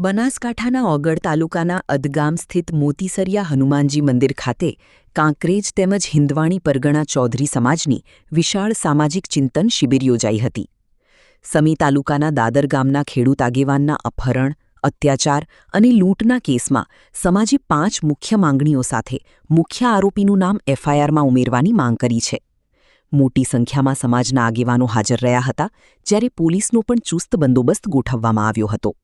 બનાસકાંઠાના ઓગળ તાલુકાના અદગામ સ્થિત મોતીસરિયા હનુમાનજી મંદિર ખાતે કાંકરેજ તેમજ હિંદવાણી પરગણા ચૌધરી સમાજની વિશાળ સામાજિક ચિંતન શિબિર યોજાઈ હતી. સમી તાલુકાના દાદર ગામના ખેડૂત આગેવાનના અપહરણ, અત્યાચાર અને લૂંટના કેસમાં સમાજે 5 મુખ્ય માંગણીઓ સાથે મુખ્ય આરોપીનું નામ એફઆઈઆરમાં ઉમેરવાની માંગ કરી છે. મોટી સંખ્યામાં સમાજના આગેવાનો હાજર રહ્યા હતા, જ્યારે પોલીસનો પણ ચુસ્ત બંદોબસ્ત ગોઠવવામાં આવ્યો હતો.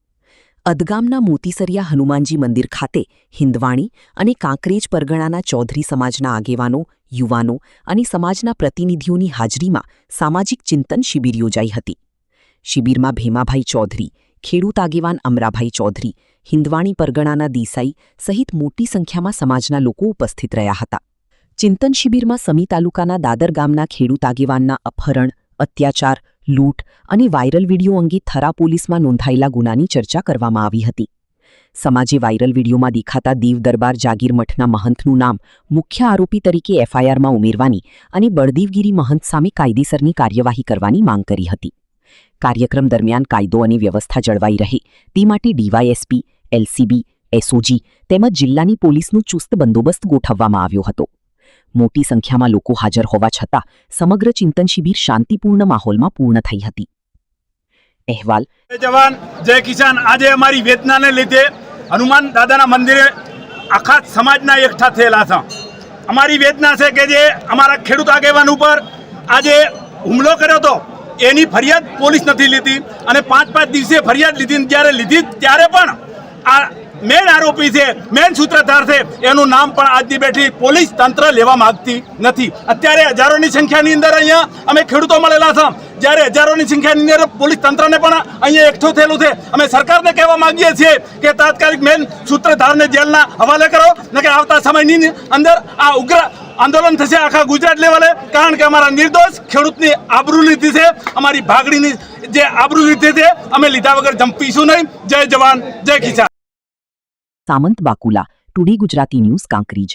અદગામના મોતીસરિયા હનુમાનજી મંદિર ખાતે હિંદવાણી અને કાંકરેજ પરગણાના ચૌધરી સમાજના આગેવાનો, યુવાનો અને સમાજના પ્રતિનિધિઓની હાજરીમાં સામાજિક ચિંતન શિબિર યોજાઈ હતી. શિબિરમાં ભેમાભાઈ ચૌધરી, ખેડૂત આગેવાન અમરાભાઈ ચૌધરી, હિંદવાણી પરગણાના દેસાઈ સહિત મોટી સંખ્યામાં સમાજના લોકો ઉપસ્થિત રહ્યા હતા. ચિંતન શિબિરમાં સમી તાલુકાના દાદર ગામના ખેડૂત આગેવાનના અપહરણ, અત્યાચાર, લૂંટ અને વાયરલ વિડીયો અંગે થરા પોલીસમાં નોંધાયેલા ગુનાની ચર્ચા કરવામાં આવી હતી. સમાજે વાયરલ વિડીયોમાં દેખાતા દેવ દરબાર જાગીર મઠના મહંતનું નામ મુખ્ય આરોપી તરીકે એફઆઈઆરમાં ઉમેરવાની અને બળદેવગીરી મહંત સામે કાયદેસરની કાર્યવાહી કરવાની માંગ કરી હતી. કાર્યક્રમ દરમિયાન કાયદો અને વ્યવસ્થા જળવાઈ રહે તે માટે ડીવાયએસપી, એલસીબી, એસઓજી તેમજ જિલ્લાની પોલીસનો ચુસ્ત બંદોબસ્ત ગોઠવવામાં આવ્યો હતો. મોટી સંખ્યામાં લોકો હાજર હોવા છતાં સમગ્ર ચિંતન શિબિર શાંતિપૂર્ણ માહોલમાં પૂર્ણ થઈ હતી. અહેવાલ જય જવાન જય કિસાન. આજે અમારી વેદનાને લીધે હનુમાન દાદાના મંદિરે આખા સમાજના એકઠા થયેલા છે. અમારી વેદના છે કે જે અમારા ખેડૂત આગેવાન ઉપર આજે હુમલો કર્યો હતો એની ફરિયાદ પોલીસ નથી લીધી અને 5-5 દિવસે ફરિયાદ લીધી. જ્યારે લીધી ત્યારે પણ આ મેન આરોપી છે, મેન સૂત્રધાર છે, એનું નામ પણ આજની બેઠી પોલીસ તંત્ર લેવા માંગતી નથી. અત્યારે હજારોની સંખ્યાની અંદર અહીંયા અમે ખેડૂતો મળેલા છે, જ્યારે હજારોની સંખ્યાની અંદર પોલીસ તંત્રને પણ અહીંયા એકઠું થયેલું છે. અમે સરકારને કહેવા માંગીએ છીએ કે તાત્કાલિક મેન સૂત્રધારને જેલના હવાલે કરો, નકે આવતા સમયની અંદર આ ઉગ્ર આંદોલન થશે આખા ગુજરાત લેવલે. કારણ કે અમારા નિર્દોષ ખેડૂતની આબરૂ લીધી છે, અમારી ભાગડીની જે આબરૂ લીધી છે, અમે લીધા વગર જંપીશું નહીં. જય જવાન જય કિસાન. સામંત બાકુલા, ટુડે ગુજરાતી ન્યૂઝ, કાંકરેજ.